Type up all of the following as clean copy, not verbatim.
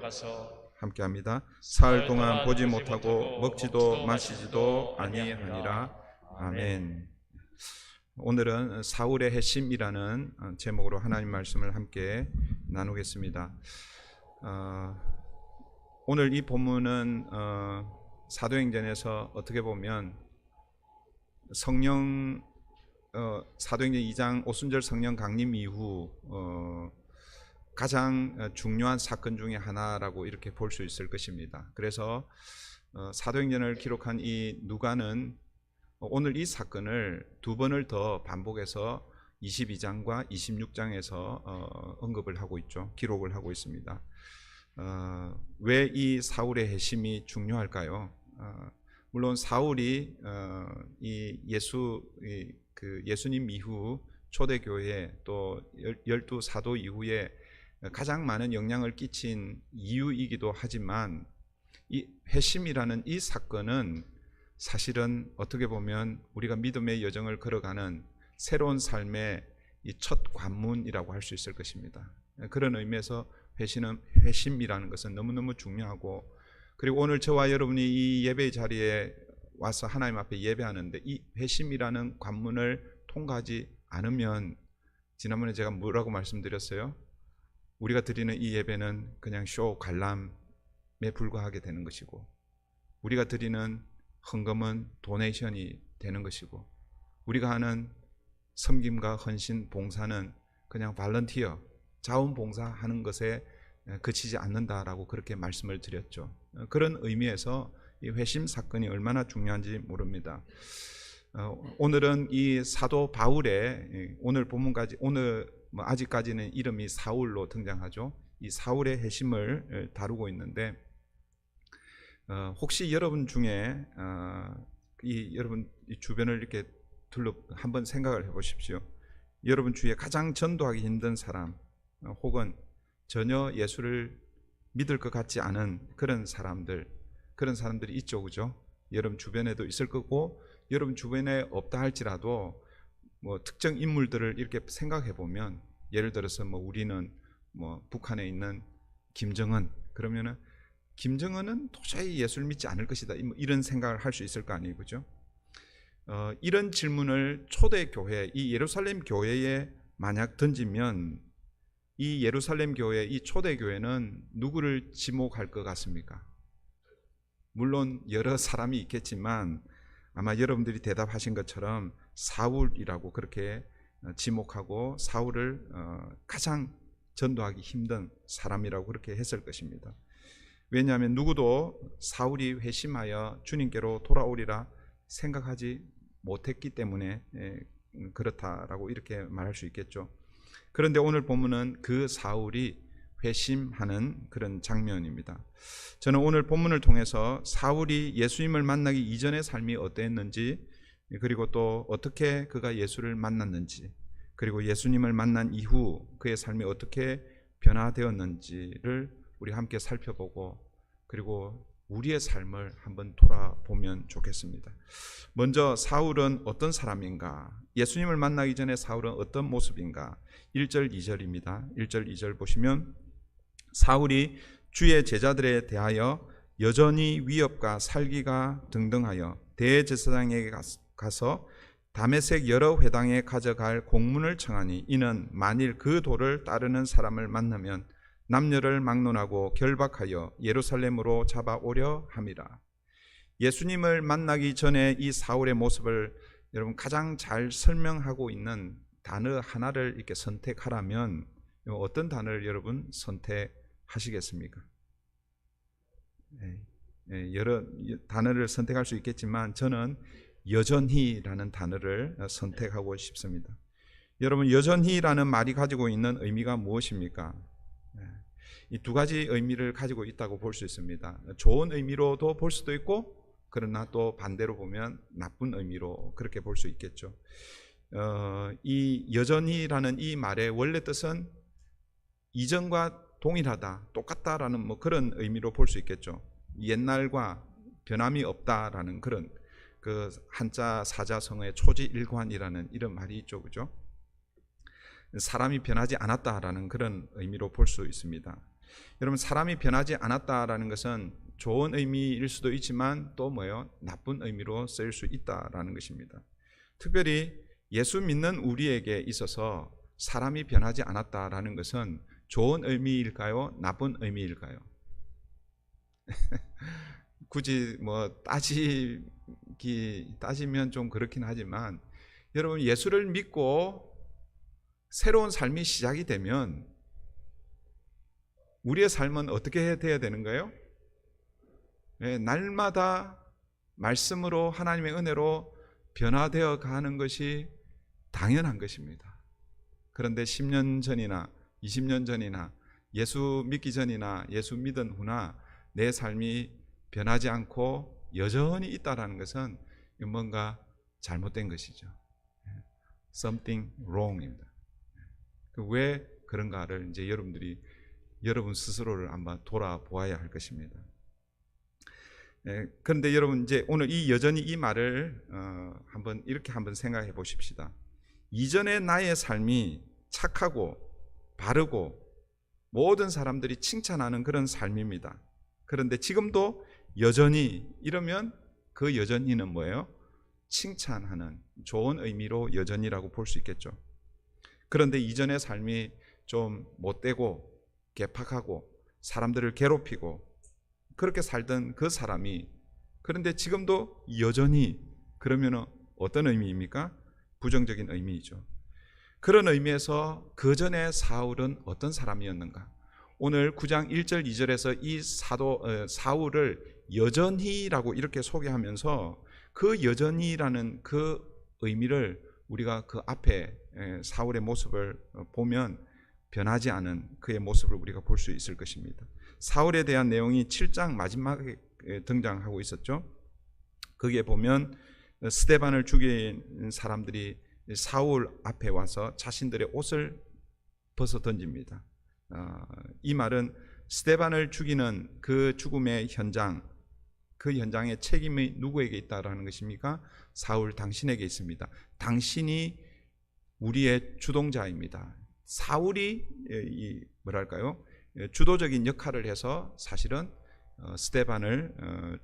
돌아가서 함께합니다. 사흘 동안 보지 못하고 먹지도 마시지도 아니하니라. 아멘. 오늘은 사울의 회심이라는 제목으로 하나님 말씀을 함께 나누겠습니다. 오늘 이 본문은 사도행전에서 어떻게 보면 사도행전 2장 오순절 성령 강림 이후 가장 중요한 사건 중에 하나라고 이렇게 볼 수 있을 것입니다. 그래서 사도행전을 기록한 이 누가는 오늘 이 사건을 두 번을 더 반복해서 22장과 26장에서 언급을 하고 있죠. 기록을 하고 있습니다. 왜 이 사울의 회심이 중요할까요? 물론 사울이 예수님 이후 초대교회 또 12사도 이후에 가장 많은 영향을 끼친 이유이기도 하지만 이 회심이라는 이 사건은 사실은 어떻게 보면 우리가 믿음의 여정을 걸어가는 새로운 삶의 이 첫 관문이라고 할 수 있을 것입니다. 그런 의미에서 회심이라는 것은 너무너무 중요하고, 그리고 오늘 저와 여러분이 이 예배의 자리에 와서 하나님 앞에 예배하는데 이 회심이라는 관문을 통과하지 않으면, 지난번에 제가 뭐라고 말씀드렸어요? 우리가 드리는 이 예배는 그냥 쇼 관람에 불과하게 되는 것이고, 우리가 드리는 헌금은 도네이션이 되는 것이고, 우리가 하는 섬김과 헌신, 봉사는 그냥 발런티어, 자원봉사하는 것에 그치지 않는다라고 그렇게 말씀을 드렸죠. 그런 의미에서 이 회심 사건이 얼마나 중요한지 모릅니다. 오늘은 이 사도 바울의 오늘 본문까지 아직까지는 이름이 사울로 등장하죠. 이 사울의 회심을 다루고 있는데, 혹시 여러분 중에 여러분 주변을 이렇게 한번 생각을 해보십시오. 여러분 주위에 가장 전도하기 힘든 사람, 혹은 전혀 예수를 믿을 것 같지 않은 그런 사람들이 있죠, 그죠? 여러분 주변에도 있을 거고, 여러분 주변에 없다 할지라도 특정 인물들을 이렇게 생각해 보면, 예를 들어서 우리는 북한에 있는 김정은, 그러면은 김정은은 도저히 예수를 믿지 않을 것이다, 이런 생각을 할 수 있을 거 아니에요, 그죠? 이런 질문을 초대교회, 이 예루살렘 교회에 만약 던지면, 이 예루살렘 교회, 이 초대교회는 누구를 지목할 것 같습니까? 물론 여러 사람이 있겠지만 아마 여러분들이 대답하신 것처럼 사울이라고 그렇게 지목하고, 사울을 가장 전도하기 힘든 사람이라고 그렇게 했을 것입니다. 왜냐하면 누구도 사울이 회심하여 주님께로 돌아오리라 생각하지 못했기 때문에 그렇다라고 이렇게 말할 수 있겠죠. 그런데 오늘 본문은 그 사울이 회심하는 그런 장면입니다. 저는 오늘 본문을 통해서 사울이 예수님을 만나기 이전의 삶이 어땠는지, 그리고 또 어떻게 그가 예수를 만났는지, 그리고 예수님을 만난 이후 그의 삶이 어떻게 변화되었는지를 우리 함께 살펴보고, 그리고 우리의 삶을 한번 돌아보면 좋겠습니다. 먼저 사울은 어떤 사람인가? 예수님을 만나기 전에 사울은 어떤 모습인가? 1절 2절입니다. 1절 2절 보시면, 사울이 주의 제자들에 대하여 여전히 위협과 살기가 등등하여 대제사장에게 가서 다메섹 여러 회당에 가져갈 공문을 청하니, 이는 만일 그 도를 따르는 사람을 만나면 남녀를 막론하고 결박하여 예루살렘으로 잡아오려 함이라. 예수님을 만나기 전에 이 사울의 모습을 여러분 가장 잘 설명하고 있는 단어 하나를 이렇게 선택하라면 어떤 단어를 여러분 선택하시겠습니까? 여러 단어를 선택할 수 있겠지만 저는 여전히라는 단어를 선택하고 싶습니다. 여러분, 여전히라는 말이 가지고 있는 의미가 무엇입니까? 이 두 가지 의미를 가지고 있다고 볼 수 있습니다. 좋은 의미로도 볼 수도 있고, 그러나 또 반대로 보면 나쁜 의미로 그렇게 볼 수 있겠죠. 이 여전히라는 이 말의 원래 뜻은 이전과 동일하다, 똑같다라는 그런 의미로 볼 수 있겠죠. 옛날과 변함이 없다라는 그런 그 한자 사자성어의 초지일관이라는 이런 말이 있죠, 그죠? 사람이 변하지 않았다라는 그런 의미로 볼 수 있습니다. 여러분, 사람이 변하지 않았다라는 것은 좋은 의미일 수도 있지만 또 뭐예요? 나쁜 의미로 쓰일 수 있다라는 것입니다. 특별히 예수 믿는 우리에게 있어서 사람이 변하지 않았다라는 것은 좋은 의미일까요? 나쁜 의미일까요? 굳이 뭐 따지면 좀 그렇긴 하지만, 여러분, 예수를 믿고 새로운 삶이 시작이 되면 우리의 삶은 어떻게 돼야 되는 거예요? 네, 날마다 말씀으로, 하나님의 은혜로 변화되어 가는 것이 당연한 것입니다. 그런데 10년 전이나 20년 전이나 예수 믿기 전이나 예수 믿은 후나 내 삶이 변하지 않고 여전히 있다라는 것은 뭔가 잘못된 것이죠. Something wrong입니다. 왜 그런가를 이제 여러분들이 여러분 스스로를 한번 돌아보아야 할 것입니다. 그런데 여러분, 이제 오늘 이 여전히 이 말을 이렇게 한번 생각해 보십시다. 이전의 나의 삶이 착하고 바르고 모든 사람들이 칭찬하는 그런 삶입니다. 그런데 지금도 여전히 이러면 그 여전히는 뭐예요? 칭찬하는 좋은 의미로 여전히라고 볼 수 있겠죠. 그런데 이전의 삶이 좀 못되고 개팍하고 사람들을 괴롭히고 그렇게 살던 그 사람이, 그런데 지금도 여전히, 그러면 어떤 의미입니까? 부정적인 의미이죠. 그런 의미에서 그 전에 사울은 어떤 사람이었는가? 오늘 9장 1절 2절에서 이 사울을 여전히라고 이렇게 소개하면서 그 여전히라는 그 의미를 우리가 그 앞에 사울의 모습을 보면 변하지 않은 그의 모습을 우리가 볼 수 있을 것입니다. 사울에 대한 내용이 7장 마지막에 등장하고 있었죠. 거기에 보면 스데반을 죽인 사람들이 사울 앞에 와서 자신들의 옷을 벗어 던집니다. 이 말은 스데반을 죽이는 그 죽음의 현장, 그 현장의 책임이 누구에게 있다라는 것입니까? 사울 당신에게 있습니다. 당신이 우리의 주동자입니다. 사울이 주도적인 역할을 해서 사실은 스데반을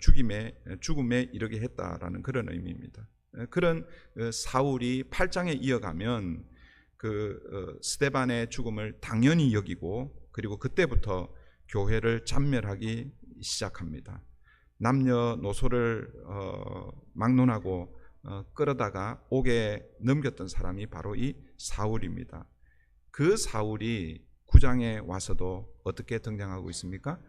죽음에 이르게 했다라는 그런 의미입니다. 그런 사울이 8장에 이어가면 그 스데반의 죽음을 당연히 여기고, 그리고 그때부터 교회를 잔멸하기 시작합니다. 남녀노소를 막론하고 끌어다가 옥에 넘겼던 사람이 바로 이 사울입니다. 그 사울이 9장에 와서도 어떻게 등장하고 있습니까?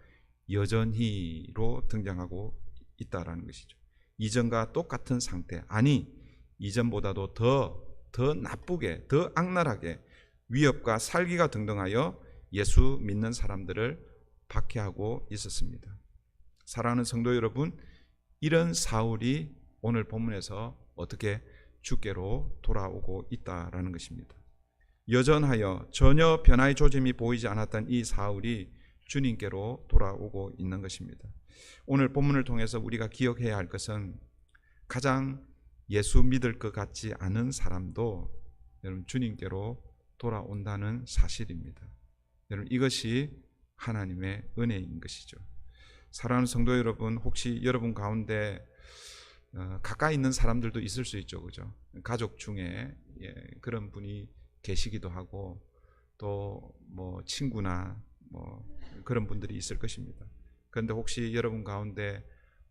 여전히로 등장하고 있다라는 것이죠. 이전과 똑같은 상태, 아니 이전보다도 더 나쁘게, 더 악랄하게 위협과 살기가 등등하여 예수 믿는 사람들을 박해하고 있었습니다. 사랑하는 성도 여러분, 이런 사울이 오늘 본문에서 어떻게 주께로 돌아오고 있다라는 것입니다. 여전하여 전혀 변화의 조짐이 보이지 않았던 이 사울이 주님께로 돌아오고 있는 것입니다. 오늘 본문을 통해서 우리가 기억해야 할 것은 가장 예수 믿을 것 같지 않은 사람도 여러분 주님께로 돌아온다는 사실입니다. 여러분, 이것이 하나님의 은혜인 것이죠. 사랑하는 성도 여러분, 혹시 여러분 가운데 가까이 있는 사람들도 있을 수 있죠, 그죠? 가족 중에 그런 분이 계시기도 하고, 또 뭐 친구나 뭐 그런 분들이 있을 것입니다. 그런데 혹시 여러분 가운데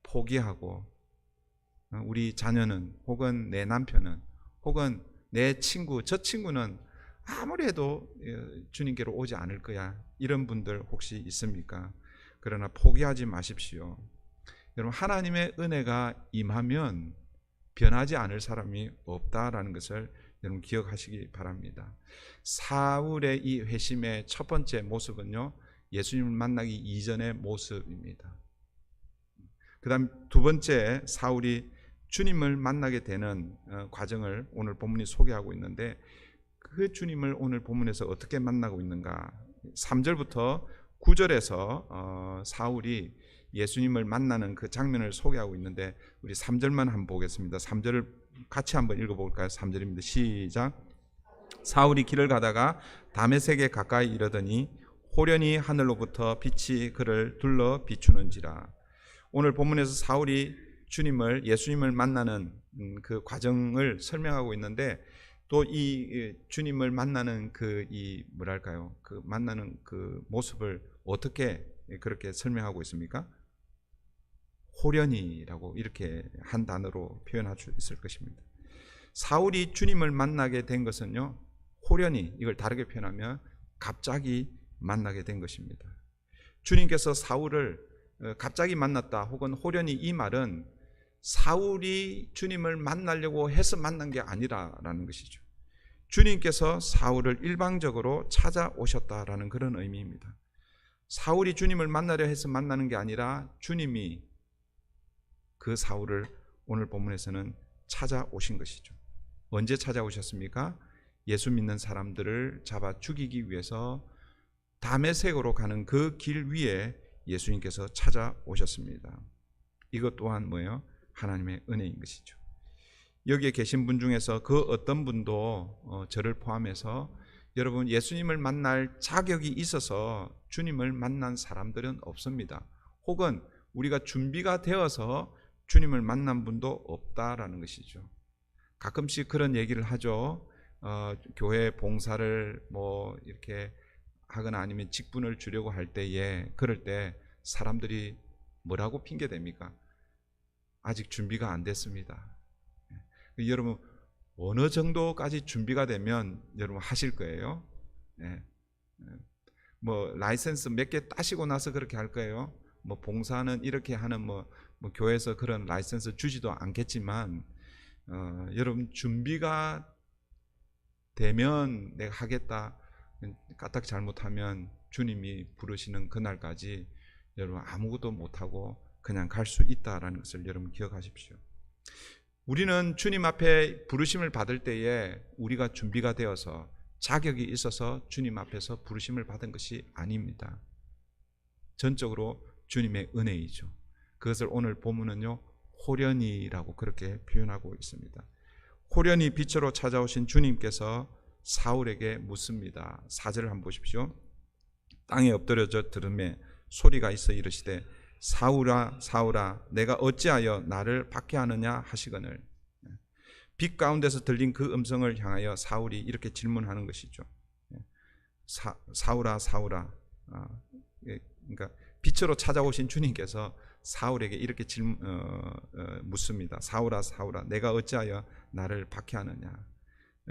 포기하고 우리 자녀는, 혹은 내 남편은, 혹은 내 친구, 저 친구는 아무리 해도 주님께로 오지 않을 거야, 이런 분들 혹시 있습니까? 그러나 포기하지 마십시오. 여러분, 하나님의 은혜가 임하면 변하지 않을 사람이 없다라는 것을 여러분 기억하시기 바랍니다. 사울의 이 회심의 첫 번째 모습은요, 예수님을 만나기 이전의 모습입니다. 그 다음 두 번째, 사울이 주님을 만나게 되는 과정을 오늘 본문이 소개하고 있는데, 그 주님을 오늘 본문에서 어떻게 만나고 있는가? 3절부터 9절에서 사울이 예수님을 만나는 그 장면을 소개하고 있는데, 우리 3절만 한번 보겠습니다. 3절을 같이 한번 읽어볼까요? 3절입니다. 시작. 사울이 길을 가다가 다메섹에 가까이 이르더니 호련히 하늘로부터 빛이 그를 둘러 비추는지라. 오늘 본문에서 사울이 예수님을 만나는 그 과정을 설명하고 있는데, 또 이 주님을 만나는 그 만나는 그 모습을 어떻게 그렇게 설명하고 있습니까? 호련히라고 이렇게 한 단어로 표현할 수 있을 것입니다. 사울이 주님을 만나게 된 것은요, 호련히, 이걸 다르게 표현하면 갑자기 만나게 된 것입니다. 주님께서 사울을 갑자기 만났다 혹은 호련히, 이 말은 사울이 주님을 만나려고 해서 만난 게 아니라라는 것이죠. 주님께서 사울을 일방적으로 찾아오셨다라는 그런 의미입니다. 사울이 주님을 만나려 해서 만나는 게 아니라 주님이 그 사울을 오늘 본문에서는 찾아오신 것이죠. 언제 찾아오셨습니까? 예수 믿는 사람들을 잡아 죽이기 위해서 다메섹으로 가는 그 길 위에 예수님께서 찾아오셨습니다. 이것 또한 뭐예요? 하나님의 은혜인 것이죠. 여기에 계신 분 중에서 그 어떤 분도 저를 포함해서 여러분, 예수님을 만날 자격이 있어서 주님을 만난 사람들은 없습니다. 혹은 우리가 준비가 되어서 주님을 만난 분도 없다라는 것이죠. 가끔씩 그런 얘기를 하죠. 교회 봉사를 이렇게 하거나 아니면 직분을 주려고 할 때에, 그럴 때 사람들이 뭐라고 핑계 댑니까? 아직 준비가 안 됐습니다. 여러분, 어느 정도까지 준비가 되면 여러분 하실 거예요? 라이센스 몇 개 따시고 나서 그렇게 할 거예요? 봉사는 이렇게 하는 교회에서 그런 라이센스 주지도 않겠지만, 여러분, 준비가 되면 내가 하겠다, 까딱 잘못하면 주님이 부르시는 그날까지 여러분 아무것도 못하고 그냥 갈 수 있다라는 것을 여러분 기억하십시오. 우리는 주님 앞에 부르심을 받을 때에 우리가 준비가 되어서 자격이 있어서 주님 앞에서 부르심을 받은 것이 아닙니다. 전적으로 주님의 은혜이죠. 그것을 오늘 본문은요, 호련히라고 그렇게 표현하고 있습니다. 호련히 빛으로 찾아오신 주님께서 사울에게 묻습니다. 4절을 한번 보십시오. 땅에 엎드려져 들음에 소리가 있어 이르시되 사울아 사울아 내가 어찌하여 나를 박해하느냐 하시거늘. 빛 가운데서 들린 그 음성을 향하여 사울이 이렇게 질문하는 것이죠. 사울아 사울아, 그러니까 빛으로 찾아오신 주님께서 사울에게 이렇게 묻습니다. 사울아 사울아 내가 어찌하여 나를 박해하느냐.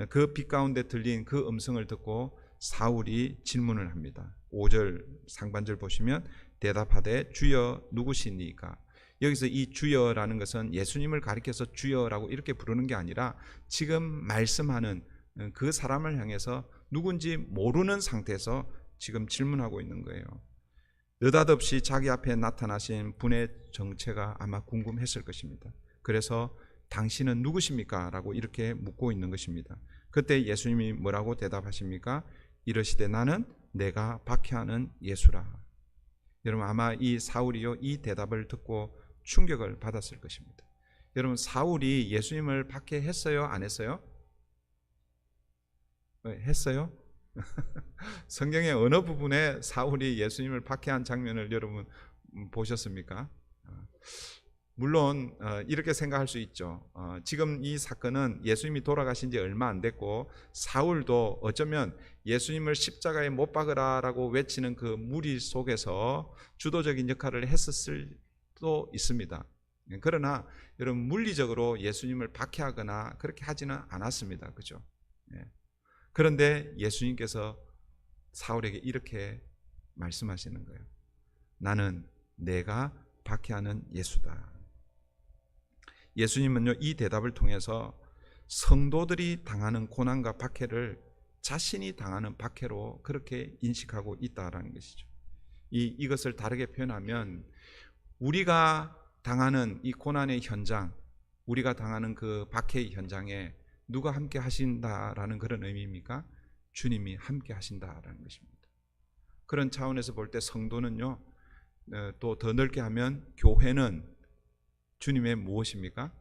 그 빛 가운데 들린 그 음성을 듣고 사울이 질문을 합니다. 5절 상반절 보시면 대답하되 주여 누구시니까. 여기서 이 주여라는 것은 예수님을 가리켜서 주여라고 이렇게 부르는 게 아니라 지금 말씀하는 그 사람을 향해서 누군지 모르는 상태에서 지금 질문하고 있는 거예요. 느닷없이 자기 앞에 나타나신 분의 정체가 아마 궁금했을 것입니다. 그래서 당신은 누구십니까? 라고 이렇게 묻고 있는 것입니다. 그때 예수님이 뭐라고 대답하십니까? 이르시되 나는 내가 박해하는 예수라. 여러분, 아마 이 사울이요, 이 대답을 듣고 충격을 받았을 것입니다. 여러분, 사울이 예수님을 박해했어요? 안 했어요? 했어요? 성경의 어느 부분에 사울이 예수님을 박해한 장면을 여러분 보셨습니까? 물론 이렇게 생각할 수 있죠. 지금 이 사건은 예수님이 돌아가신 지 얼마 안 됐고 사울도 어쩌면 예수님을 십자가에 못 박으라라고 외치는 그 무리 속에서 주도적인 역할을 했었을 수도 있습니다. 그러나 여러분, 물리적으로 예수님을 박해하거나 그렇게 하지는 않았습니다. 그죠? 그런데 예수님께서 사울에게 이렇게 말씀하시는 거예요. 나는 내가 박해하는 예수다. 예수님은요, 이 대답을 통해서 성도들이 당하는 고난과 박해를 자신이 당하는 박해로 그렇게 인식하고 있다라는 것이죠. 이것을 다르게 표현하면 우리가 당하는 이 고난의 현장, 우리가 당하는 그 박해의 현장에 누가 함께 하신다라는 그런 의미입니까? 주님이 함께 하신다라는 것입니다. 그런 차원에서 볼 때 성도는요, 또 더 넓게 하면 교회는 주님의 무엇입니까?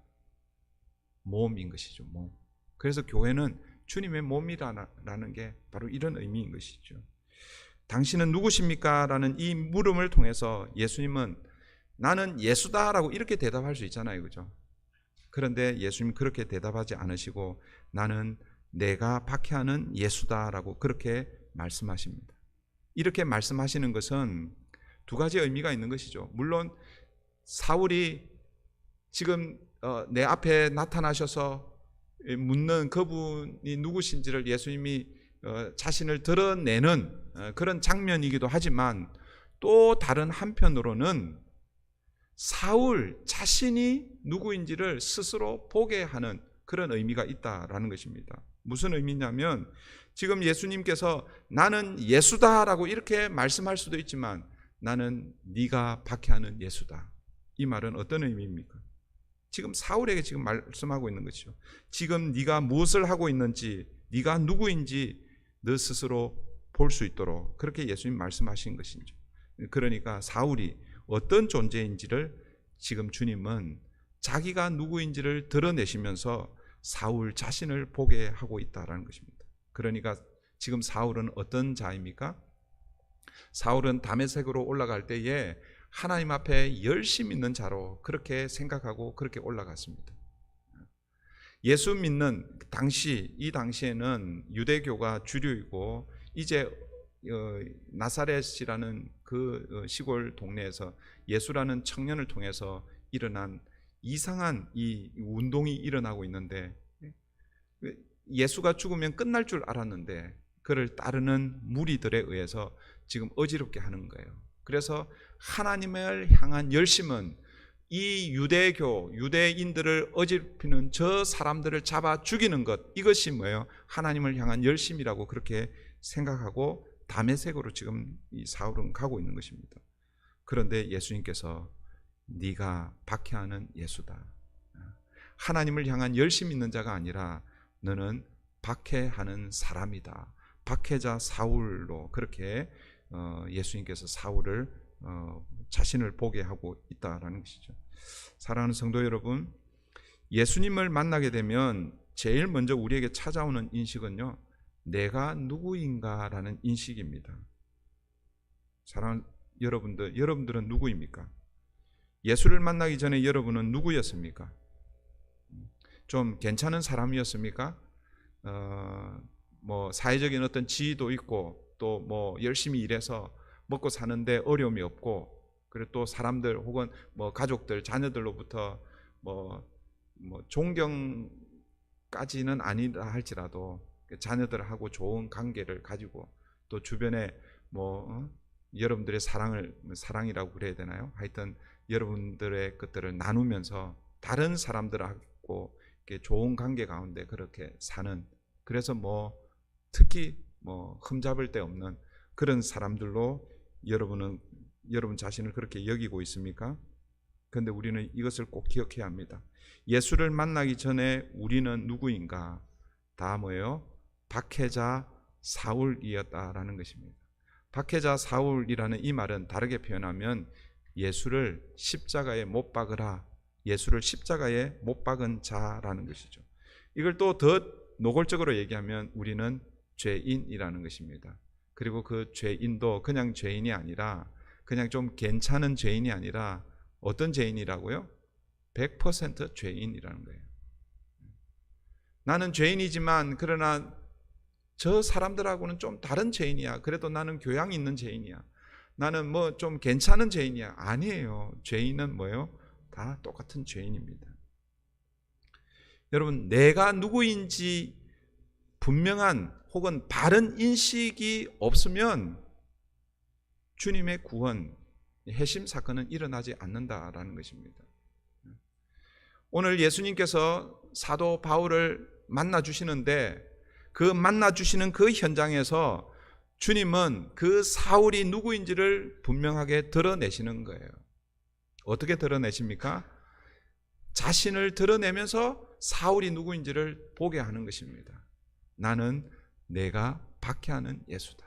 몸인 것이죠. 몸. 그래서 교회는 주님의 몸이라는 게 바로 이런 의미인 것이죠. 당신은 누구십니까? 라는 이 물음을 통해서 예수님은 나는 예수다라고 이렇게 대답할 수 있잖아요, 그죠? 그런데 예수님은 그렇게 대답하지 않으시고 나는 내가 박해하는 예수다라고 그렇게 말씀하십니다. 이렇게 말씀하시는 것은 두 가지 의미가 있는 것이죠. 물론 사울이 지금 내 앞에 나타나셔서 묻는 그분이 누구신지를 예수님이 자신을 드러내는 그런 장면이기도 하지만, 또 다른 한편으로는 사울 자신이 누구인지를 스스로 보게 하는 그런 의미가 있다라는 것입니다. 무슨 의미냐면, 지금 예수님께서 나는 예수다라고 이렇게 말씀할 수도 있지만 나는 네가 박해하는 예수다, 이 말은 어떤 의미입니까? 지금 사울에게 지금 말씀하고 있는 것이죠. 지금 네가 무엇을 하고 있는지, 네가 누구인지 너 스스로 볼 수 있도록 그렇게 예수님 말씀하신 것이죠. 그러니까 사울이 어떤 존재인지를 지금 주님은 자기가 누구인지를 드러내시면서 사울 자신을 보게 하고 있다는 것입니다. 그러니까 지금 사울은 어떤 자입니까? 사울은 다메섹으로 올라갈 때에 하나님 앞에 열심 있는 자로 그렇게 생각하고 그렇게 올라갔습니다. 예수 믿는 이 당시에는 유대교가 주류이고, 이제 나사렛이라는 그 시골 동네에서 예수라는 청년을 통해서 일어난 이상한 이 운동이 일어나고 있는데, 예수가 죽으면 끝날 줄 알았는데 그를 따르는 무리들에 의해서 지금 어지럽게 하는 거예요. 그래서 하나님을 향한 열심은 이 유대인들을 어지럽히는 저 사람들을 잡아 죽이는 것, 이것이 뭐예요? 하나님을 향한 열심이라고 그렇게 생각하고 다메섹으로 지금 이 사울은 가고 있는 것입니다. 그런데 예수님께서 네가 박해하는 예수다, 하나님을 향한 열심 있는 자가 아니라 너는 박해하는 사람이다, 박해자 사울로 그렇게 예수님께서 사울을 자신을 보게 하고 있다라는 것이죠. 사랑하는 성도 여러분, 예수님을 만나게 되면 제일 먼저 우리에게 찾아오는 인식은요, 내가 누구인가라는 인식입니다. 사랑하는 여러분들은 누구입니까? 예수를 만나기 전에 여러분은 누구였습니까? 좀 괜찮은 사람이었습니까? 뭐 사회적인 어떤 지위도 있고, 또 뭐 열심히 일해서 먹고 사는데 어려움이 없고, 그리고 또 사람들 혹은 뭐 가족들, 자녀들로부터 뭐 존경까지는 아니다 할지라도 자녀들하고 좋은 관계를 가지고, 또 주변에 여러분들의 사랑이라고 그래야 되나요? 하여튼 여러분들의 것들을 나누면서 다른 사람들하고 이렇게 좋은 관계 가운데 그렇게 사는, 그래서 특히 흠잡을 데 없는 그런 사람들로 여러분 자신을 그렇게 여기고 있습니까? 그런데 우리는 이것을 꼭 기억해야 합니다. 예수를 만나기 전에 우리는 누구인가? 다 뭐예요? 박해자 사울이었다라는 것입니다. 박해자 사울이라는 이 말은 다르게 표현하면 예수를 십자가에 못 박으라, 예수를 십자가에 못 박은 자라는 것이죠. 이걸 또 더 노골적으로 얘기하면 우리는 죄인이라는 것입니다. 그리고 그 죄인도 그냥 죄인이 아니라, 그냥 좀 괜찮은 죄인이 아니라 어떤 죄인이라고요? 100% 죄인이라는 거예요. 나는 죄인이지만 그러나 저 사람들하고는 좀 다른 죄인이야. 그래도 나는 교양 있는 죄인이야. 나는 좀 괜찮은 죄인이야. 아니에요. 죄인은 뭐예요? 다 똑같은 죄인입니다. 여러분, 내가 누구인지 분명한 혹은 바른 인식이 없으면 주님의 구원, 회심 사건은 일어나지 않는다라는 것입니다. 오늘 예수님께서 사도 바울을 만나 주시는데, 그 만나 주시는 그 현장에서 주님은 그 사울이 누구인지를 분명하게 드러내시는 거예요. 어떻게 드러내십니까? 자신을 드러내면서 사울이 누구인지를 보게 하는 것입니다. 나는 내가 박해하는 예수다.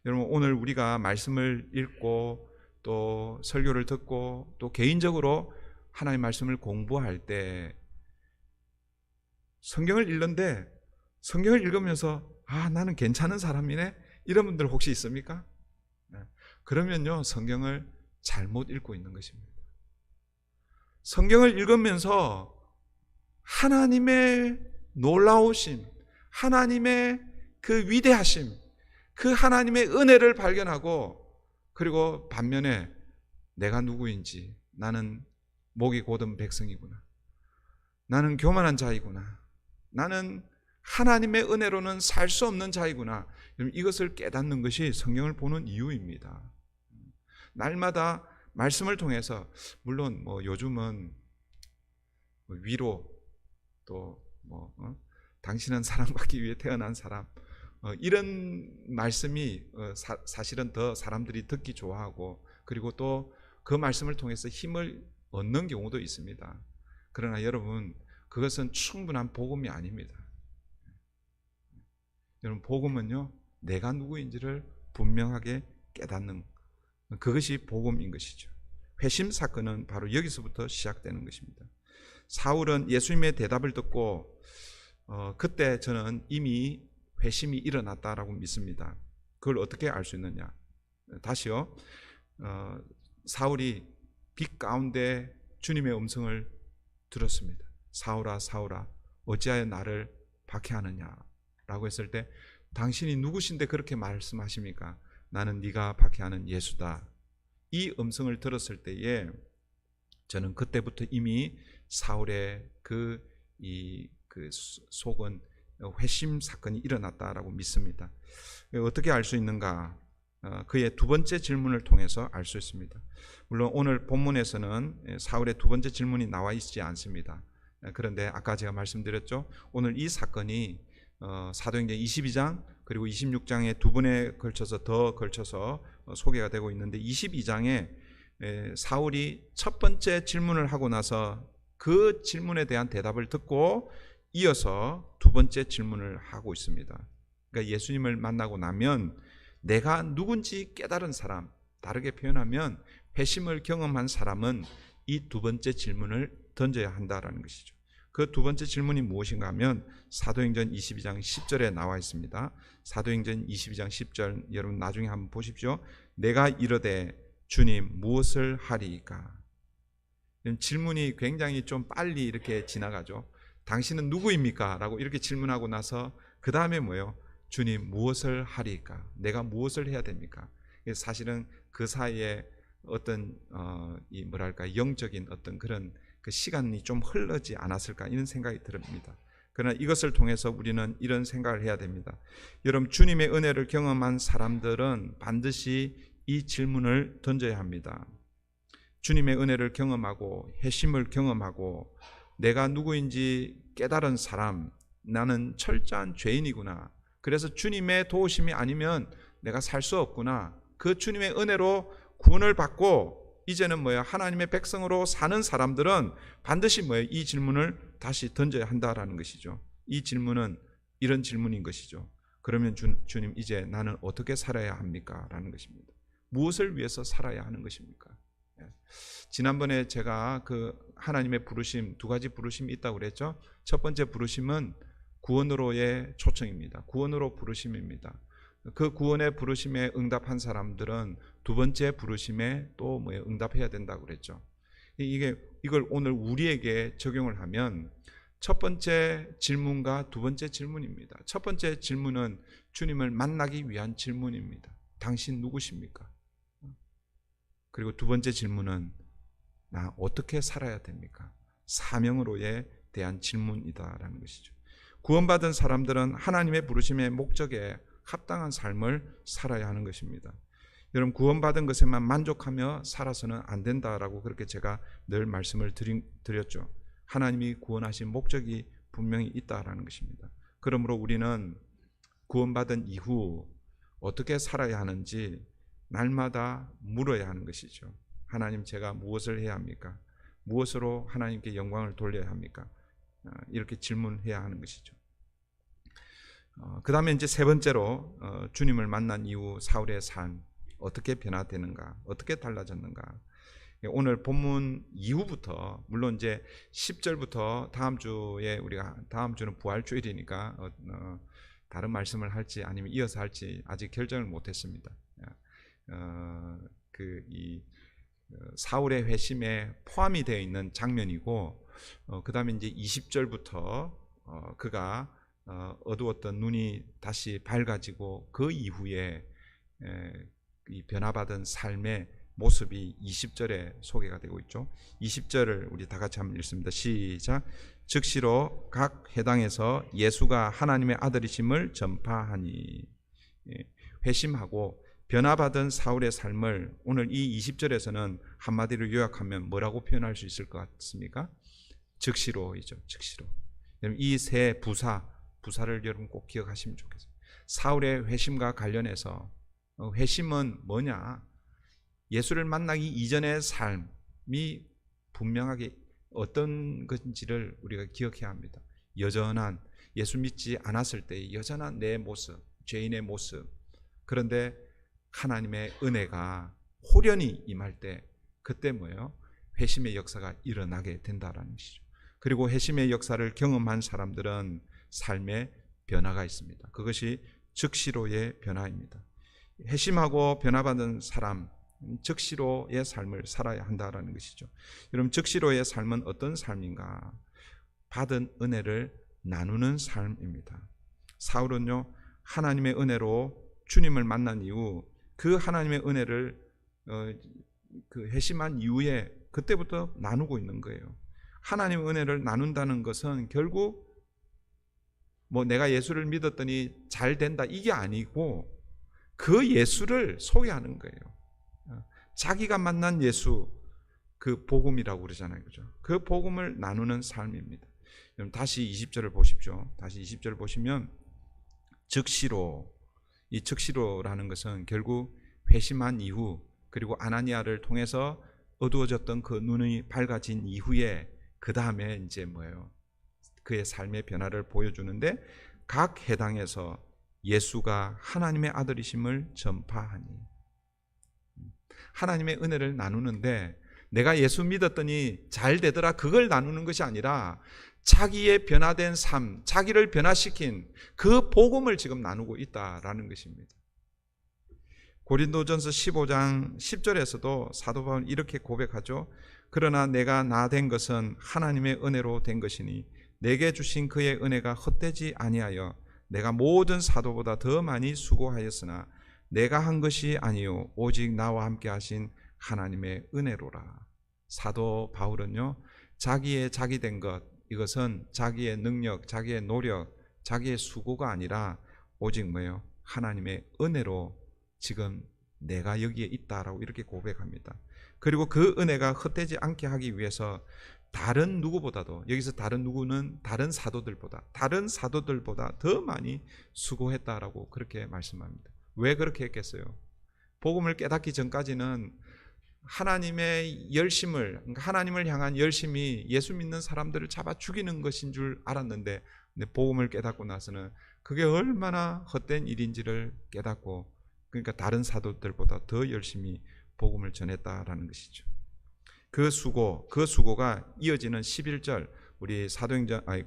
여러분, 오늘 우리가 말씀을 읽고 또 설교를 듣고 또 개인적으로 하나님의 말씀을 공부할 때 성경을 읽는데, 성경을 읽으면서 나는 괜찮은 사람이네. 이런 분들 혹시 있습니까? 그러면요, 성경을 잘못 읽고 있는 것입니다. 성경을 읽으면서 하나님의 놀라우심, 하나님의 그 위대하심, 그 하나님의 은혜를 발견하고, 그리고 반면에 내가 누구인지, 나는 목이 곧은 백성이구나, 나는 교만한 자이구나, 나는 하나님의 은혜로는 살 수 없는 자이구나, 이것을 깨닫는 것이 성경을 보는 이유입니다. 날마다 말씀을 통해서, 물론 요즘은 위로, 또 당신은 사랑받기 위해 태어난 사람, 이런 말씀이 사실은 더 사람들이 듣기 좋아하고, 그리고 또 그 말씀을 통해서 힘을 얻는 경우도 있습니다. 그러나 여러분, 그것은 충분한 복음이 아닙니다. 여러분, 복음은요, 내가 누구인지를 분명하게 깨닫는, 그것이 복음인 것이죠. 회심 사건은 바로 여기서부터 시작되는 것입니다. 사울은 예수님의 대답을 듣고 그때 저는 이미 회심이 일어났다라고 믿습니다. 그걸 어떻게 알 수 있느냐? 다시요. 사울이 빛 가운데 주님의 음성을 들었습니다. 사울아, 사울아, 어찌하여 나를 박해하느냐라고 했을 때, 당신이 누구신데 그렇게 말씀하십니까? 나는 네가 박해하는 예수다. 이 음성을 들었을 때에 저는 그때부터 이미 사울의 그 속은 회심 사건이 일어났다라고 믿습니다. 어떻게 알 수 있는가? 그의 두 번째 질문을 통해서 알 수 있습니다. 물론 오늘 본문에서는 사울의 두 번째 질문이 나와 있지 않습니다. 그런데 아까 제가 말씀드렸죠. 오늘 이 사건이 사도행전 22장 그리고 26장에 두 번에 걸쳐서 소개가 되고 있는데, 22장에 사울이 첫 번째 질문을 하고 나서 그 질문에 대한 대답을 듣고 이어서 두 번째 질문을 하고 있습니다. 그러니까 예수님을 만나고 나면 내가 누군지 깨달은 사람, 다르게 표현하면 회심을 경험한 사람은 이 두 번째 질문을 던져야 한다라는 것이죠. 그 두 번째 질문이 무엇인가 하면 사도행전 22장 10절에 나와 있습니다. 사도행전 22장 10절 여러분 나중에 한번 보십시오. 내가 이르되 주님 무엇을 하리이까? 질문이 굉장히 좀 빨리 이렇게 지나가죠. 당신은 누구입니까? 라고 이렇게 질문하고 나서 그 다음에 뭐예요? 주님 무엇을 하리이까? 내가 무엇을 해야 됩니까? 사실은 그 사이에 어떤 영적인 어떤 그런 그 시간이 좀 흘러지 않았을까, 이런 생각이 듭니다. 그러나 이것을 통해서 우리는 이런 생각을 해야 됩니다. 여러분, 주님의 은혜를 경험한 사람들은 반드시 이 질문을 던져야 합니다. 주님의 은혜를 경험하고 회심을 경험하고 내가 누구인지 깨달은 사람, 나는 철저한 죄인이구나, 그래서 주님의 도우심이 아니면 내가 살 수 없구나, 그 주님의 은혜로 구원을 받고 이제는 하나님의 백성으로 사는 사람들은 반드시 이 질문을 다시 던져야 한다라는 것이죠. 이 질문은 이런 질문인 것이죠. 그러면 주님, 이제 나는 어떻게 살아야 합니까? 라는 것입니다. 무엇을 위해서 살아야 하는 것입니까? 지난번에 제가 그 하나님의 부르심, 두 가지 부르심이 있다고 그랬죠. 첫 번째 부르심은 구원으로의 초청입니다. 구원으로 부르심입니다. 그 구원의 부르심에 응답한 사람들은 두 번째 부르심에 또 응답해야 된다고 그랬죠. 이걸 오늘 우리에게 적용을 하면 첫 번째 질문과 두 번째 질문입니다. 첫 번째 질문은 주님을 만나기 위한 질문입니다. 당신 누구십니까? 그리고 두 번째 질문은 나 어떻게 살아야 됩니까? 사명으로에 대한 질문이다라는 것이죠. 구원받은 사람들은 하나님의 부르심의 목적에 합당한 삶을 살아야 하는 것입니다. 여러분, 구원받은 것에만 만족하며 살아서는 안 된다라고 그렇게 제가 늘 말씀을 드렸죠. 하나님이 구원하신 목적이 분명히 있다라는 것입니다. 그러므로 우리는 구원받은 이후 어떻게 살아야 하는지 날마다 물어야 하는 것이죠. 하나님, 제가 무엇을 해야 합니까? 무엇으로 하나님께 영광을 돌려야 합니까? 이렇게 질문해야 하는 것이죠. 그 다음에 이제 세 번째로 주님을 만난 이후 사울의 삶 어떻게 변화되는가, 어떻게 달라졌는가. 오늘 본문 이후부터, 물론 이제 10절부터 다음 주에 우리가, 다음 주는 부활주일이니까 다른 말씀을 할지 아니면 이어서 할지 아직 결정을 못했습니다. 이 사울의 회심에 포함이 되어 있는 장면이고, 그 다음에 이제 20절부터 그가 어두웠던 눈이 다시 밝아지고 그 이후에 이 변화받은 삶의 모습이 20절에 소개가 되고 있죠. 20절을 우리 다 같이 한번 읽습니다. 시작. 즉시로 각 회당에서 예수가 하나님의 아들이심을 전파하니. 회심하고 변화받은 사울의 삶을 오늘 이 20절에서는 한마디로 요약하면 뭐라고 표현할 수 있을 것 같습니까? 즉시로이죠. 즉시로. 이 세 부사를 여러분 꼭 기억하시면 좋겠어요. 사울의 회심과 관련해서 회심은 뭐냐? 예수를 만나기 이전의 삶이 분명하게 어떤 건지를 우리가 기억해야 합니다. 여전한, 예수 믿지 않았을 때의 여전한 내 모습, 죄인의 모습. 그런데 하나님의 은혜가 호련히 임할 때, 그때 뭐예요? 회심의 역사가 일어나게 된다라는 것이죠. 그리고 회심의 역사를 경험한 사람들은 삶의 변화가 있습니다. 그것이 즉시로의 변화입니다. 회심하고 변화받은 사람, 즉시로의 삶을 살아야 한다라는 것이죠. 여러분, 즉시로의 삶은 어떤 삶인가? 받은 은혜를 나누는 삶입니다. 사울은요, 하나님의 은혜로 주님을 만난 이후 그 하나님의 은혜를 그 회심한 이후에 그때부터 나누고 있는 거예요. 하나님의 은혜를 나눈다는 것은 결국 뭐 내가 예수를 믿었더니 잘 된다 이게 아니고 그 예수를 소개하는 거예요. 자기가 만난 예수, 그 복음이라고 그러잖아요. 그죠? 그 복음을 나누는 삶입니다. 다시 20절을 보십시오. 다시 20절을 보시면 즉시로, 이 즉시로라는 것은 결국 회심한 이후, 그리고 아나니아를 통해서 어두워졌던 그 눈이 밝아진 이후에 그 다음에 이제 뭐예요? 그의 삶의 변화를 보여주는데, 각 해당에서 예수가 하나님의 아들이심을 전파하니. 하나님의 은혜를 나누는데 내가 예수 믿었더니 잘 되더라 그걸 나누는 것이 아니라 자기의 변화된 삶, 자기를 변화시킨 그 복음을 지금 나누고 있다라는 것입니다. 고린도전서 15장 10절에서도 사도 바울은 이렇게 고백하죠. 그러나 내가 나 된 것은 하나님의 은혜로 된 것이니 내게 주신 그의 은혜가 헛되지 아니하여 내가 모든 사도보다 더 많이 수고하였으나 내가 한 것이 아니요 오직 나와 함께 하신 하나님의 은혜로라. 사도 바울은요, 자기의 자기 된 것, 이것은 자기의 능력, 자기의 노력, 자기의 수고가 아니라 오직 뭐예요? 하나님의 은혜로 지금 내가 여기에 있다라고 이렇게 고백합니다. 그리고 그 은혜가 헛되지 않게 하기 위해서 다른 누구보다도, 여기서 다른 누구는 다른 사도들보다 더 많이 수고했다라고 그렇게 말씀합니다. 왜 그렇게 했겠어요? 복음을 깨닫기 전까지는 하나님의 열심을, 그러니까 하나님을 향한 열심이 예수 믿는 사람들을 잡아 죽이는 것인 줄 알았는데, 복음을 깨닫고 나서는 그게 얼마나 헛된 일인지를 깨닫고, 그러니까 다른 사도들보다 더 열심히 복음을 전했다라는 것이죠. 그 수고가 이어지는 11절, 우리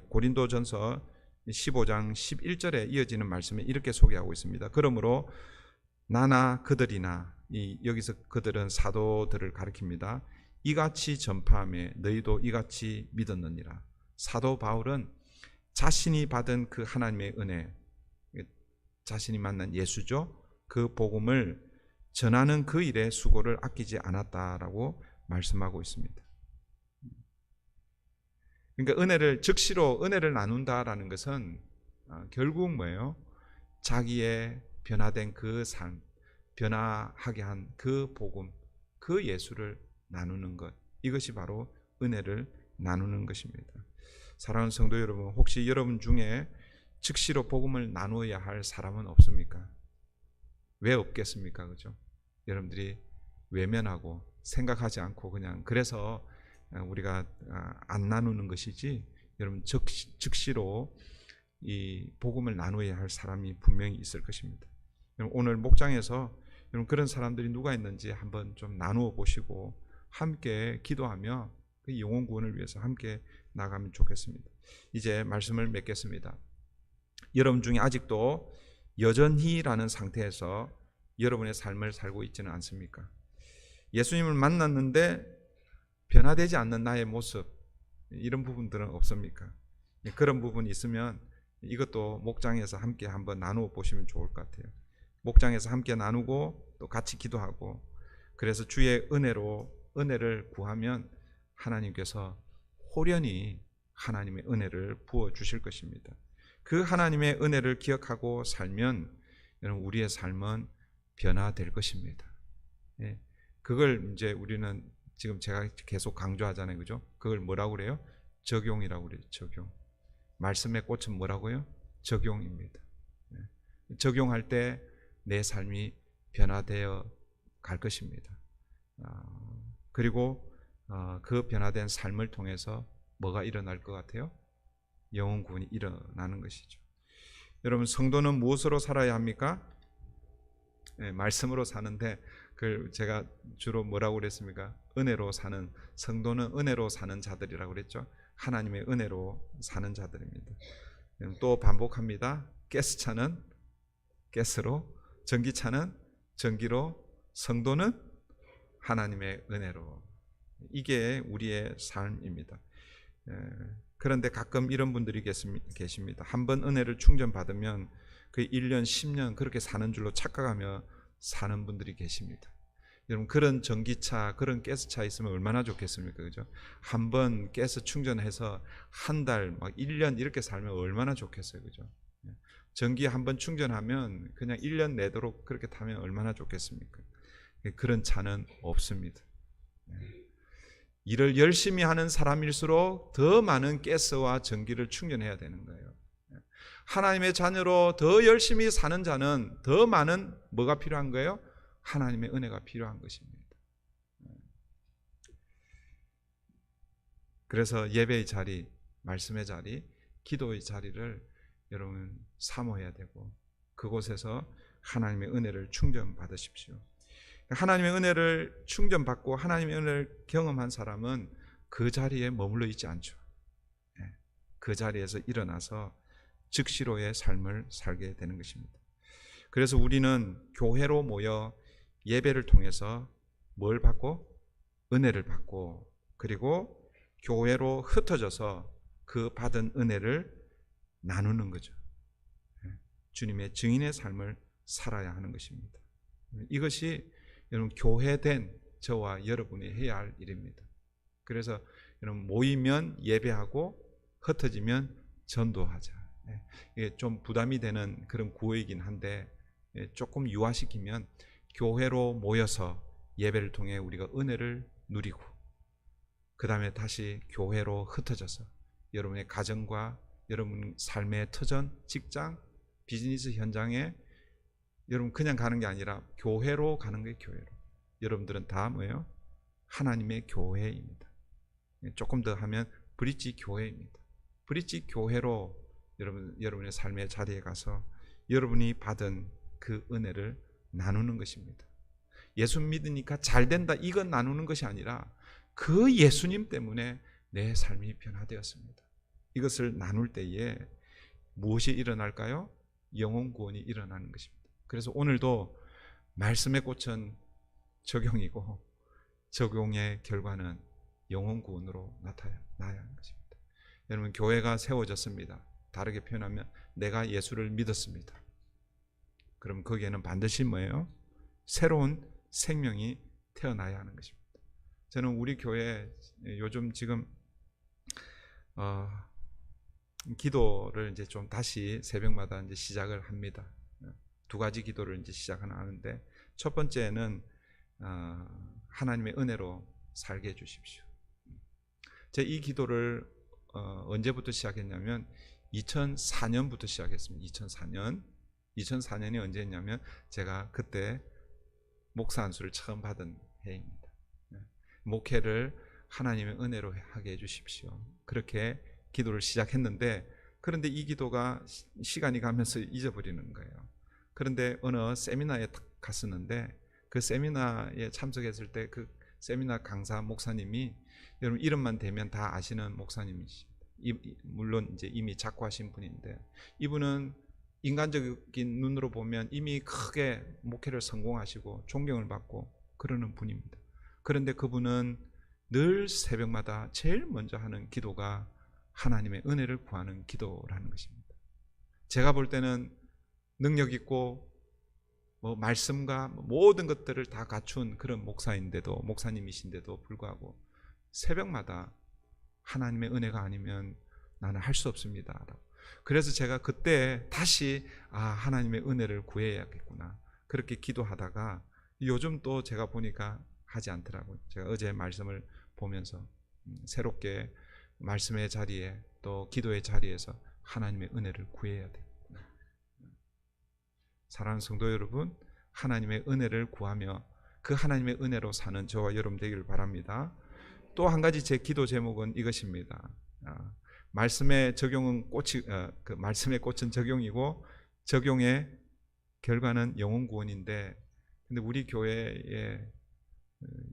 고린도전서 15장 11절에 이어지는 말씀에 이렇게 소개하고 있습니다. 그러므로 나나 그들이나, 여기서 그들은 사도들을 가리킵니다. 이같이 전파하며 너희도 이같이 믿었느니라. 사도 바울은 자신이 받은 그 하나님의 은혜, 자신이 만난 예수죠, 그 복음을 전하는 그 일에 수고를 아끼지 않았다라고 말씀하고 있습니다. 그러니까 즉시로 은혜를 나눈다라는 것은 결국 뭐예요? 자기의 변화된 그 삶, 변화하게 한 그 복음, 그 예수를 나누는 것, 이것이 바로 은혜를 나누는 것입니다. 사랑하는 성도 여러분, 혹시 여러분 중에 즉시로 복음을 나누어야 할 사람은 없습니까? 왜 없겠습니까? 그죠? 여러분들이 외면하고 생각하지 않고 그냥 그래서 우리가 안 나누는 것이지, 여러분 즉시로 이 복음을 나누어야 할 사람이 분명히 있을 것입니다. 오늘 목장에서 여러분 그런 사람들이 누가 있는지 한번 좀 나누어 보시고 함께 기도하며 그 영혼 구원을 위해서 함께 나가면 좋겠습니다. 이제 말씀을 맺겠습니다. 여러분 중에 아직도 여전히라는 상태에서 여러분의 삶을 살고 있지는 않습니까? 예수님을 만났는데 변화되지 않는 나의 모습, 이런 부분들은 없습니까? 그런 부분이 있으면 이것도 목장에서 함께 한번 나누어 보시면 좋을 것 같아요. 목장에서 함께 나누고 또 같이 기도하고, 그래서 주의 은혜를 구하면 하나님께서 호련히 하나님의 은혜를 부어 주실 것입니다. 그 하나님의 은혜를 기억하고 살면 여러분, 우리의 삶은 변화될 것입니다. 그걸 이제 우리는 지금 제가 계속 강조하잖아요, 그죠? 그걸 뭐라고 그래요? 적용이라고 그래요. 적용. 말씀의 꽃은 뭐라고요? 적용입니다. 적용할 때 내 삶이 변화되어 갈 것입니다. 그리고 그 변화된 삶을 통해서 뭐가 일어날 것 같아요? 영혼 구원이 일어나는 것이죠. 여러분, 성도는 무엇으로 살아야 합니까? 말씀으로 사는데, 그걸 제가 주로 뭐라고 그랬습니까? 은혜로 사는, 성도는 은혜로 사는 자들이라고 그랬죠. 하나님의 은혜로 사는 자들입니다. 또 반복합니다. 가스차는 가스로, 전기차는 전기로, 성도는 하나님의 은혜로. 이게 우리의 삶입니다. 그런데 가끔 이런 분들이 계십니다. 한번 은혜를 충전받으면 그 1년, 10년 그렇게 사는 줄로 착각하며 사는 분들이 계십니다. 여러분, 그런 전기차, 그런 가스차 있으면 얼마나 좋겠습니까? 그죠? 한번 가스 충전해서 한 달, 막 1년 이렇게 살면 얼마나 좋겠어요. 그죠? 전기 한번 충전하면 그냥 1년 내도록 그렇게 타면 얼마나 좋겠습니까? 그런 차는 없습니다. 일을 열심히 하는 사람일수록 더 많은 가스와 전기를 충전해야 되는 거예요. 하나님의 자녀로 더 열심히 사는 자는 더 많은 뭐가 필요한 거예요? 하나님의 은혜가 필요한 것입니다. 그래서 예배의 자리, 말씀의 자리, 기도의 자리를 여러분 사모해야 되고, 그곳에서 하나님의 은혜를 충전받으십시오. 하나님의 은혜를 충전받고 하나님의 은혜를 경험한 사람은 그 자리에 머물러 있지 않죠. 그 자리에서 일어나서 즉시로의 삶을 살게 되는 것입니다. 그래서 우리는 교회로 모여 예배를 통해서 뭘 받고? 은혜를 받고, 그리고 교회로 흩어져서 그 받은 은혜를 나누는 거죠. 주님의 증인의 삶을 살아야 하는 것입니다. 이것이 여러분 교회된 저와 여러분이 해야 할 일입니다. 그래서 여러분 모이면 예배하고 흩어지면 전도하자. 이게 좀 부담이 되는 그런 구호이긴 한데, 조금 유화시키면 교회로 모여서 예배를 통해 우리가 은혜를 누리고, 그 다음에 다시 교회로 흩어져서 여러분의 가정과 여러분 삶의 터전, 직장, 비즈니스 현장에 여러분 그냥 가는 게 아니라 교회로 가는 거예요. 교회로. 여러분들은 다 뭐예요? 하나님의 교회입니다. 조금 더 하면 브릿지 교회입니다. 브릿지 교회로 여러분의 삶의 자리에 가서 여러분이 받은 그 은혜를 나누는 것입니다. 예수 믿으니까 잘 된다, 이건 나누는 것이 아니라 그 예수님 때문에 내 삶이 변화되었습니다. 이것을 나눌 때에 무엇이 일어날까요? 영혼 구원이 일어나는 것입니다. 그래서 오늘도 말씀의 꽃은 적용이고, 적용의 결과는 영혼 구원으로 나타나야 하는 것입니다. 여러분, 교회가 세워졌습니다. 다르게 표현하면 내가 예수를 믿었습니다. 그럼 거기에는 반드시 뭐예요? 새로운 생명이 태어나야 하는 것입니다. 저는 우리 교회 요즘 지금 기도를 이제 좀 다시 새벽마다 이제 시작을 합니다. 두 가지 기도를 이제 시작하는데, 첫 번째는 하나님의 은혜로 살게 해주십시오. 제가 이 기도를 언제부터 시작했냐면 2004년부터 시작했습니다. 2004년이 언제였냐면 제가 그때 목사 안수를 처음 받은 해입니다. 목회를 하나님의 은혜로 하게 해주십시오. 그렇게 기도를 시작했는데, 그런데 이 기도가 시간이 가면서 잊어버리는 거예요. 그런데 어느 세미나에 갔었는데, 그 세미나에 참석했을 때 그 세미나 강사 목사님이, 여러분 이름만 대면 다 아시는 목사님이십니다. 물론 이제 이미 작고하신 분인데, 이분은 인간적인 눈으로 보면 이미 크게 목회를 성공하시고 존경을 받고 그러는 분입니다. 그런데 그분은 늘 새벽마다 제일 먼저 하는 기도가 하나님의 은혜를 구하는 기도라는 것입니다. 제가 볼 때는 능력 있고 말씀과 모든 것들을 다 갖춘 그런 목사님이신데도 불구하고 새벽마다 하나님의 은혜가 아니면 나는 할 수 없습니다. 그래서 제가 그때 다시 하나님의 은혜를 구해야겠구나 그렇게 기도하다가 요즘 또 제가 보니까 하지 않더라고요. 제가 어제 말씀을 보면서 새롭게 말씀의 자리에 또 기도의 자리에서 하나님의 은혜를 구해야 되겠구나. 사랑하는 성도 여러분, 하나님의 은혜를 구하며 그 하나님의 은혜로 사는 저와 여러분 되기를 바랍니다. 또 한 가지 제 기도 제목은 이것입니다. 말씀의 적용은 말씀의 꽃은 적용이고 적용의 결과는 영혼 구원인데, 근데 우리 교회의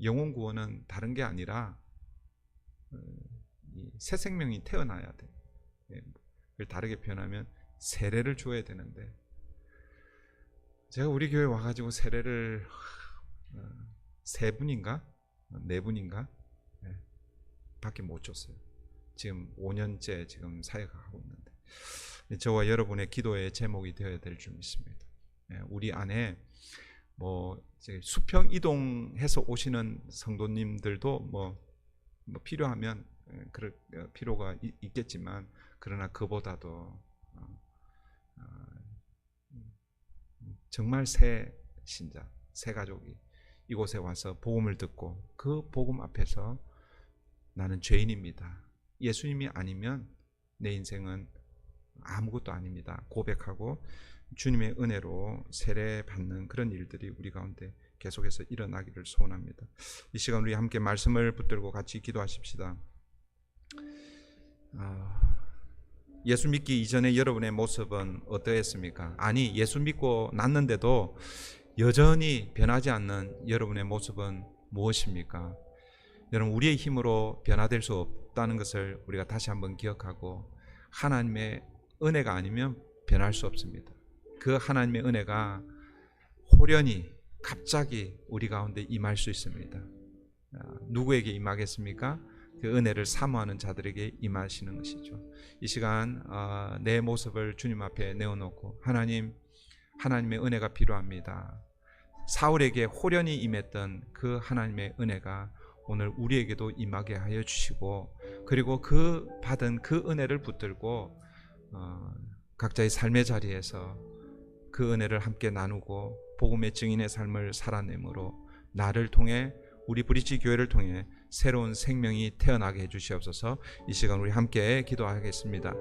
영혼 구원은 다른 게 아니라 새 생명이 태어나야 돼. 그걸 다르게 표현하면 세례를 줘야 되는데, 제가 우리 교회 와가지고 세례를 3분인가 4분인가 밖에 못 줬어요. 지금 5년째 지금 사역하고 있는데 저와 여러분의 기도의 제목이 되어야 될 줄 믿습니다. 우리 안에 수평 이동해서 오시는 성도님들도 필요하면 그럴 필요가 있겠지만, 그러나 그보다도 정말 새 신자, 새 가족이 이곳에 와서 복음을 듣고 그 복음 앞에서 나는 죄인입니다, 예수님이 아니면 내 인생은 아무것도 아닙니다 고백하고 주님의 은혜로 세례받는 그런 일들이 우리 가운데 계속해서 일어나기를 소원합니다. 이 시간 우리 함께 말씀을 붙들고 같이 기도하십시다. 예수 믿기 이전에 여러분의 모습은 어떠했습니까? 아니, 예수 믿고 났는데도 여전히 변하지 않는 여러분의 모습은 무엇입니까? 여러분, 우리의 힘으로 변화될 수 없다는 것을 우리가 다시 한번 기억하고, 하나님의 은혜가 아니면 변할 수 없습니다. 그 하나님의 은혜가 호련히 갑자기 우리 가운데 임할 수 있습니다. 누구에게 임하겠습니까? 그 은혜를 사모하는 자들에게 임하시는 것이죠. 이 시간 내 모습을 주님 앞에 내어놓고, 하나님의 은혜가 필요합니다. 사울에게 호련히 임했던 그 하나님의 은혜가 오늘 우리에게도 임하게 하여 주시고, 그리고 그 받은 그 은혜를 붙들고 각자의 삶의 자리에서 그 은혜를 함께 나누고 복음의 증인의 삶을 살아내므로 나를 통해, 우리 브릿지 교회를 통해 새로운 생명이 태어나게 해주시옵소서. 이 시간 우리 함께 기도하겠습니다.